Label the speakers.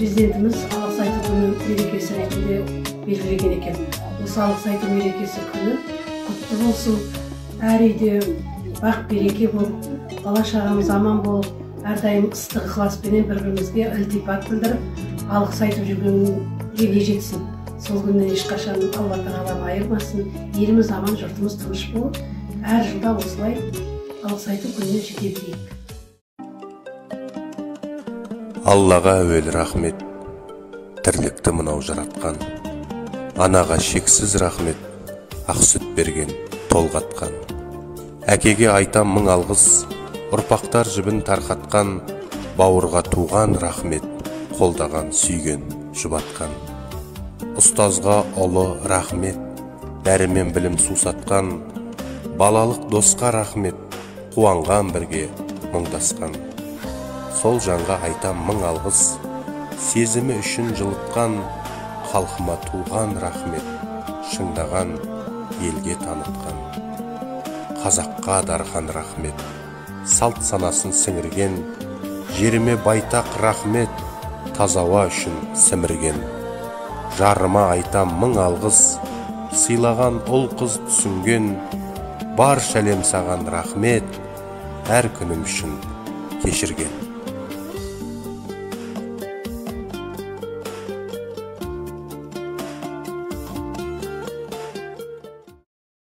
Speaker 1: Президентimiz алғыс айту күні мерекесі ретінде белгілеген екен. Осы алғыс айту мерекесі күні құтты болсын. Әр үйде бақ береке болып, бала шағамыз аман болып, әрдайым ыстық ықыласпенен бір-бірімізге ілтипат білдіріп, алғыс айтып жүргенге не жетсін. Сол күннен ешқашан Алла тағала айырмасын. Еліміз аман, жұртымыз тыныш болып, әр жылда осылай алғыс айту күніне жете білейік.
Speaker 2: Аллаға әуелі рахмет, тірлікті мынау жаратқан. Анаға шексіз рахмет, ақ сүт берген, толғатқан. Әкеге айтам мың алғыс, ұрпақтар жібін тарқатқан. Бауырға туған рахмет, қолдаған, сүйген, жұбатқан. Ұстазға ұлы рахмет, дәрімен білім сусатқан. Балалық досқа рахмет, қуанған бірге мұңдасқан. Сол жанға айтам мың алғыс, сезімі үшін жылытқан. Халқыма туған рахмет, шыңдаған, елге танытқан. Қазаққа дархан рахмет, салт санасын сіңірген. Жеріме байтақ рахмет, тазауа үшін сімірген. Жарыма айтам мың алғыс, сыйлаған ұл қыз түсінген. Бар шәлем саған рахмет, әр күнім үшін кешірген.